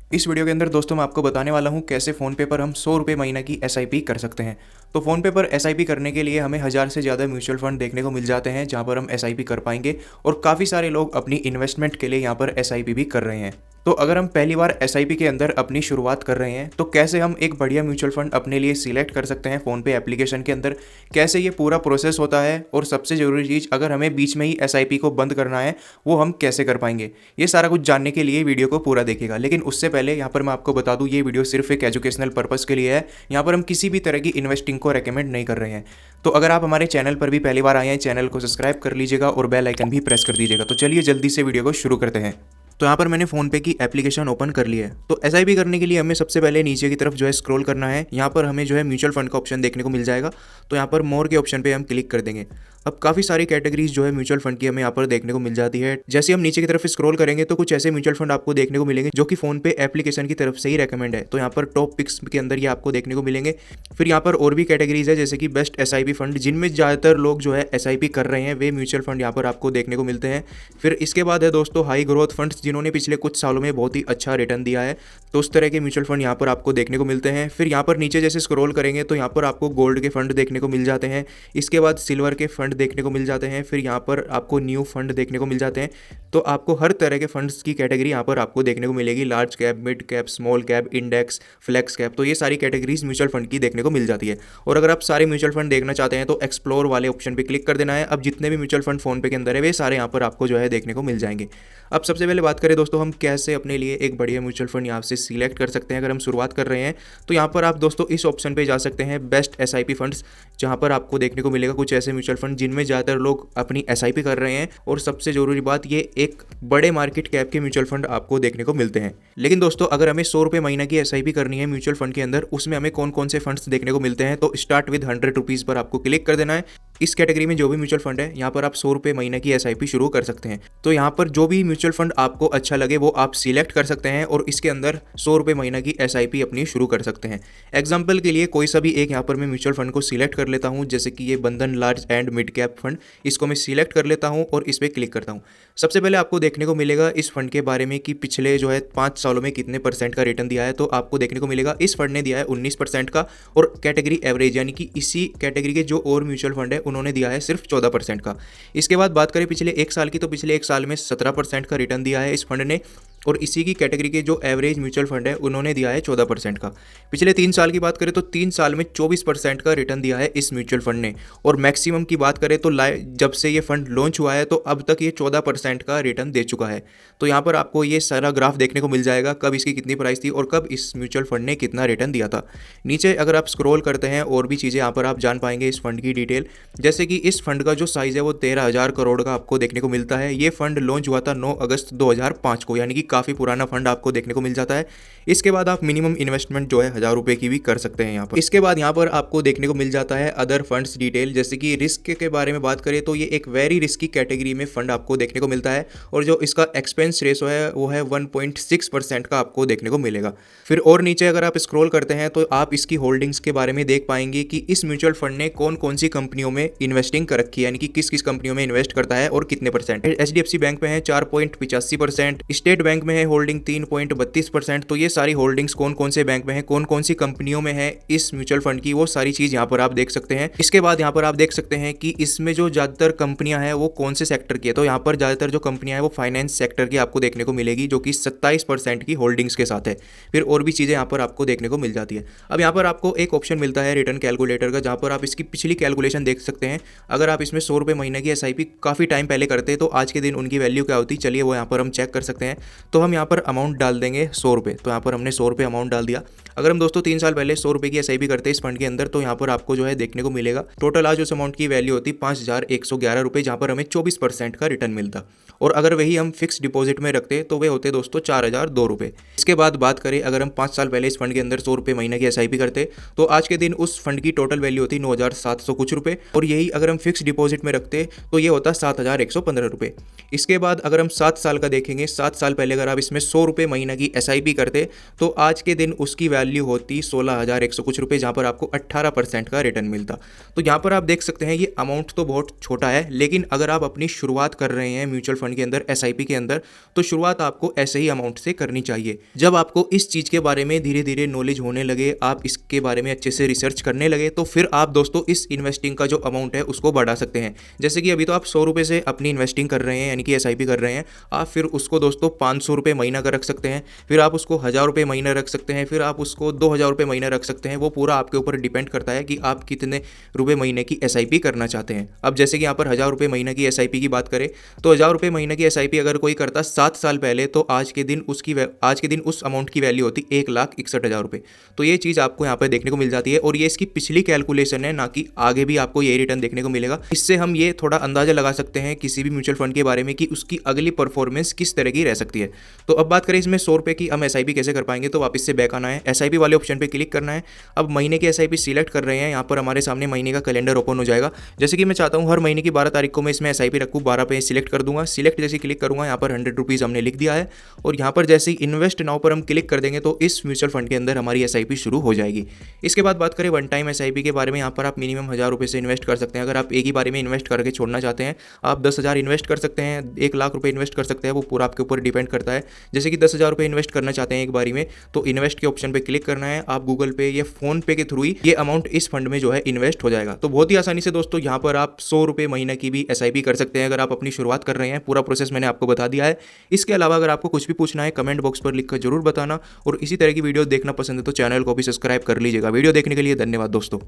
इस वीडियो के अंदर दोस्तों मैं आपको बताने वाला हूँ कैसे फ़ोनपे पर हम 100 रुपये महीना की एसआईपी कर सकते हैं। तो फ़ोनपे पर एसआईपी करने के लिए हमें 1000 से ज़्यादा म्यूचुअल फंड देखने को मिल जाते हैं जहाँ पर हम एसआईपी कर पाएंगे और काफ़ी सारे लोग अपनी इन्वेस्टमेंट के लिए यहाँ पर एसआईपी भी कर रहे हैं। तो अगर हम पहली बार एसआईपी के अंदर अपनी शुरुआत कर रहे हैं तो कैसे हम एक बढ़िया म्यूचुअल फंड अपने लिए सिलेक्ट कर सकते हैं फ़ोनपे एप्लीकेशन के अंदर, कैसे ये पूरा प्रोसेस होता है और सबसे ज़रूरी चीज़ अगर हमें बीच में ही एसआईपी को बंद करना है वो हम कैसे कर पाएंगे, ये सारा कुछ जानने के लिए वीडियो को पूरा देखिएगा। लेकिन उससे पहले यहाँ पर मैं आपको बता दूँ ये वीडियो सिर्फ एक एजुकेशनल पर्पज़ के लिए है। यहाँ पर हम किसी भी तरह की इन्वेस्टिंग को रेकमेंड नहीं कर रहे हैं। तो अगर आप हमारे चैनल पर भी पहली बार आए हैं चैनल को सब्सक्राइब कर लीजिएगा और बेल आइकन भी प्रेस कर दीजिएगा। तो चलिए जल्दी से वीडियो को शुरू करते हैं। तो यहाँ पर मैंने फ़ोनपे की एप्लीकेशन ओपन कर ली है। तो एसआईपी करने के लिए हमें सबसे पहले नीचे की तरफ जो है स्क्रॉल करना है। यहाँ पर हमें जो है म्यूचुअल फंड का ऑप्शन देखने को मिल जाएगा। तो यहाँ पर मोर के ऑप्शन पे हम क्लिक कर देंगे। अब काफ़ी सारी कैटेगरीज जो है म्यूचुअल फंड की हमें यहाँ पर देखने को मिल जाती है। जैसे हम नीचे की तरफ स्क्रॉल करेंगे तो कुछ ऐसे म्यूचुअल फंड आपको देखने को मिलेंगे जो कि फ़ोनपे एप्लीकेशन की तरफ से ही रेकमेंड है। तो यहाँ पर टॉप पिक्स के अंदर ये आपको देखने को मिलेंगे। फिर यहाँ पर और भी कैटेगरीज है जैसे कि बेस्ट एसआईपी फंड, जिनमें ज़्यादातर लोग जो है एसआईपी कर रहे हैं वे म्यूचुअल फंड यहाँ पर आपको देखने को मिलते हैं। फिर इसके बाद है दोस्तों हाई ग्रोथ फंड्स, जिन्होंने पिछले कुछ सालों में बहुत ही अच्छा रिटर्न दिया है। तो उस तरह के म्यूचुअल फंड यहाँ पर आपको देखने को मिलते हैं। फिर यहाँ पर नीचे जैसे स्क्रॉल करेंगे तो यहाँ पर आपको गोल्ड के फंड देखने को मिल जाते हैं। इसके बाद सिल्वर के फंड देखने को मिल जाते हैं। फिर यहाँ पर आपको न्यू फंड देखने को मिल जाते हैं। तो आपको हर तरह के फंड्स की कैटेगरी यहाँ पर आपको देखने को मिलेगी। Large cap, mid cap, small cap, index, flex cap, तो ये सारी कैटेगरीज म्यूचुअल फंड की देखने को मिल जाती है। और अगर आप सारे म्यूचुअल फंड देखना चाहते हैं तो एक्सप्लोर वाले ऑप्शन पर क्लिक कर देना है। अब जितने भी म्यूचुअल फंड फोन पे के अंदर है वे सारे यहाँ पर आपको जो है देखने को मिल जाएंगे। अब सबसे पहले बात करें दोस्तों हम कैसे अपने लिए एक बढ़िया म्यूचुअल फंड यहाँ से सिलेक्ट कर सकते हैं। अगर हम शुरुआत कर रहे हैं तो यहाँ पर आप दोस्तों इस ऑप्शन पे जा सकते हैं बेस्ट एसआईपी फंड्स, जहाँ पर आपको देखने को मिलेगा कुछ ऐसे म्यूचुअल फंड जिनमें ज़्यादातर लोग अपनी एसआईपी कर रहे हैं। और सबसे ज़रूरी बात, ये एक बड़े मार्केट कैप के म्यूचुअल फंड आपको देखने को मिलते हैं। लेकिन दोस्तों अगर हमें 100 रुपये महीना की एसआईपी करनी है म्यूचुअल फंड के अंदर, उसमें हमें कौन कौन से फंड्स देखने को मिलते हैं, तो स्टार्ट विद 100 रुपीज़ पर आपको क्लिक कर देना है। इस कैटेगरी में जो भी म्यूचुअल फंड है यहाँ पर आप 100 रुपये महीने की एसआईपी शुरू कर सकते हैं। तो यहाँ पर जो भी म्यूचुअल फंड आपको अच्छा लगे वो आप सिलेक्ट कर सकते हैं और इसके अंदर 100 रुपये महीना की एसआईपी अपनी शुरू कर सकते हैं। एग्जाम्पल के लिए कोई सा भी एक यहाँ पर मैं म्यूचुअल फंड को सिलेक्ट कर लेता हूँ, जैसे कि ये बंधन large and mid cap fund, इसको मैं सिलेक्ट कर लेता हूँ और इस पर क्लिक करता हूँ। सबसे पहले आपको देखने को मिलेगा इस फंड के बारे में कि पिछले जो है 5 सालों में कितने % का रिटर्न दिया है। तो आपको देखने को मिलेगा इस फंड ने दिया है 19% का और कैटेगरी एवरेज, यानी कि इसी कैटेगरी के जो और म्यूचुअल फंड है उन्होंने दिया है सिर्फ 14% का। इसके बाद बात करें पिछले 1 साल की, तो पिछले 1 साल में 17% का रिटर्न दिया है इस फंड ने और इसी की कैटेगरी के जो एवरेज म्यूचुअल फंड है उन्होंने दिया है 14% का। पिछले 3 साल की बात करें तो 3 साल में 24% का रिटर्न दिया है इस म्यूचुअल फंड ने। और मैक्सिमम की बात करें तो जब से ये फंड लॉन्च हुआ है तो अब तक ये 14% का रिटर्न दे चुका है। तो यहाँ पर आपको ये सारा ग्राफ देखने को मिल जाएगा, कब इसकी कितनी प्राइस थी और कब इस म्यूचुअल फंड ने कितना रिटर्न दिया था। नीचे अगर आप स्क्रॉल करते हैं और भी चीज़ें यहाँ पर आप जान पाएंगे इस फंड की डिटेल, जैसे कि इस फंड का जो साइज़ है वो 13,000 करोड़ का आपको देखने को मिलता है। ये फंड लॉन्च हुआ था 9 अगस्त 2005 को, यानी कि काफ़ी पुराना फंड आपको देखने को मिल जाता है। इसके बाद आप मिनिमम इन्वेस्टमेंट जो है 1000 रुपये की भी कर सकते हैं यहाँ पर। इसके बाद यहाँ पर आपको देखने को मिल जाता है अदर फंड्स डिटेल, जैसे कि रिस्क के बारे में बात करें तो ये एक वेरी रिस्की कैटेगरी में फंड आपको देखने को मिलता है और जो इसका एक्सपेंस रेशो है वो है 1.6% का आपको देखने को मिलेगा। फिर और नीचे अगर आप स्क्रॉल करते हैं तो आप इसकी होल्डिंग्स के बारे में देख पाएंगे कि इस म्यूचुअल फंड ने कौन कौन सी कंपनियों में इन्वेस्टिंग कर रखी है, यानी कि किस किस कंपनियों में इन्वेस्ट करता है और कितने %। एचडीएफसी बैंक में है 4.85%, स्टेट बैंक में है होल्डिंग 3.32%। तो ये सारी होल्डिंग्स कौन कौन से बैंक में है, कौन कौन सी कंपनियों में है इस म्यूचुअल फंड की, वो सारी चीज़ यहाँ पर आप देख सकते हैं। इसके बाद यहाँ पर आप देख सकते हैं कि इसमें जो ज़्यादातर कंपनियां हैं वो कौन से सेक्टर की है। तो यहाँ पर ज़्यादातर जो कंपनियां हैं वो फाइनेंस सेक्टर की आपको देखने को मिलेगी, जो कि 27% की होल्डिंग्स के साथ है। फिर और भी चीज़ें यहाँ पर आपको देखने को मिल जाती है। अब यहाँ पर आपको एक ऑप्शन मिलता है रिटर्न कैलकुलेटर का, जहाँ पर आप इसकी पिछली कैलकुलेशन देख सकते हैं। अगर आप इसमें 100 रुपये महीने की एसआईपी काफ़ी टाइम पहले करते हैं तो आज के दिन उनकी वैल्यू क्या होती, चलिए वो यहाँ पर हम चेक कर सकते हैं। तो हम यहाँ पर अमाउंट डाल देंगे 100 रुपये। तो यहाँ पर हमने 100 रुपये अमाउंट डाल दिया। अगर हम दोस्तों 3 साल पहले 100 रुपये की एसआईपी करते हैं इस फंड के अंदर, तो यहाँ पर आपको जो है देखने को मिलेगा टोटल आज उस अमाउंट की वैल्यू होती 5,111 रुपये, जहाँ पर हमें 24% का रिटर्न मिलता। और अगर वही हम फिक्स डिपॉजिट में रखते तो वे होते दोस्तों 4,002 रुपये। इसके बाद बात करें अगर हम 5 साल पहले इस फंड के अंदर 100 रुपये महीने की एसआईपी करते तो आज के दिन उस फंड की टोटल वैल्यू होती 9,700 कुछ रुपये। और यही अगर हम फिक्स डिपॉजिट में रखते तो ये होता 7,115 रुपये। इसके बाद अगर हम 7 साल का देखेंगे, 7 साल पहले अगर आप इसमें 100 रुपये महीना की एसआईपी करते तो आज के दिन उसकी वैल्यू वैल्यू होती 16,100 कुछ रुपये, जहाँ पर आपको 18% का रिटर्न मिलता। तो यहाँ पर आप देख सकते हैं ये अमाउंट तो बहुत छोटा है, लेकिन अगर आप अपनी शुरुआत कर रहे हैं म्यूचुअल फंड के अंदर, एसआईपी के अंदर, तो शुरुआत आपको ऐसे ही अमाउंट से करनी चाहिए। जब आपको इस चीज़ के बारे में धीरे धीरे नॉलेज होने लगे, आप इसके बारे में अच्छे से रिसर्च करने लगे, तो फिर आप दोस्तों इस इन्वेस्टिंग का जो अमाउंट है उसको बढ़ा सकते हैं। जैसे कि अभी तो आप 100 रुपये से अपनी इन्वेस्टिंग कर रहे हैं, यानी कि एसआईपी कर रहे हैं, आप फिर उसको दोस्तों 500 रुपये महीना का रख सकते हैं, फिर आप उसको 1000 रुपये महीना रख सकते हैं, फिर आप उसको 2000 रुपये महीना रख सकते हैं। वो पूरा आपके ऊपर डिपेंड करता है कि आप कितने रुपये महीने की एसआईपी करना चाहते हैं। अब जैसे कि यहाँ पर 1000 रुपये महीना की एसआईपी की बात करें, तो 1000 रुपये महीने की एसआईपी अगर कोई करता 7 साल पहले, तो आज के दिन उस अमाउंट की वैल्यू होती 1,61,000 रुपये। तो ये चीज़ आपको यहाँ पर देखने को मिल जाती है, और ये इसकी पिछली कैलकुलेशन है, ना कि आगे भी आपको ये रिटर्न देखने को मिलेगा। इससे हम ये थोड़ा अंदाजा लगा सकते हैं किसी भी म्यूचुअल फंड के बारे में कि उसकी अगली परफॉर्मेंस किस तरह की रह सकती है। तो अब बात करें इसमें 100 रुपये की हम एसआईपी कैसे कर पाएंगे, तो वापस से बैक आना है, एसआईपी वाले ऑप्शन पे क्लिक करना है। अब महीने की एसआईपी सिलेक्ट कर रहे हैं, यहाँ पर हमारे सामने महीने का कैलेंडर ओपन हो जाएगा। जैसे कि मैं चाहता हूँ हर महीने की 12 तारीख को मैं इसमें एसआईपी रखूँ, 12 पे सिलेक्ट कर दूंगा। सिलेक्ट जैसे क्लिक करूँगा, यहाँ पर 100 रुपीज़ हमने लिख दिया है, और यहाँ पर जैसे ही इन्वेस्ट नाउ पर हम क्लिक कर देंगे तो इस म्यूचुअल फंड के अंदर हमारी एसआईपी शुरू हो जाएगी। इसके बाद बात करें वन टाइम एसआईपी के बारे में, यहाँ पर आप मिनिमम 1000 रुपये से इन्वेस्ट कर सकते हैं। अगर आप एक ही बारे में इन्वेस्ट करके छोड़ना चाहते हैं, आप 10,000 इन्वेस्ट कर सकते हैं, 1,00,000 रुपये इन्वेस्ट कर सकते हैं, वो पूरा आपके ऊपर डिपेंड करता है। जैसे कि 10,000 रुपये इन्वेस्ट करना चाहते हैं एक बारी में, तो इन्वेस्ट के ऑप्शन पे क्लिक करना है। आप गूगल पे या फोन पे के थ्रू ही ये अमाउंट इस फंड में जो है इन्वेस्ट हो जाएगा। तो बहुत ही आसानी से दोस्तों यहाँ पर आप 100 रुपये महीने की भी एसआईपी कर सकते हैं, अगर आप अपनी शुरुआत कर रहे हैं। पूरा प्रोसेस मैंने आपको बता दिया है। इसके अलावा अगर आपको कुछ भी पूछना है, कमेंट बॉक्स पर लिखकर जरूर बताना, और इसी तरह की वीडियो देखना पसंद है तो चैनल को भी सब्सक्राइब कर लीजिएगा। वीडियो देखने के लिए धन्यवाद दोस्तों।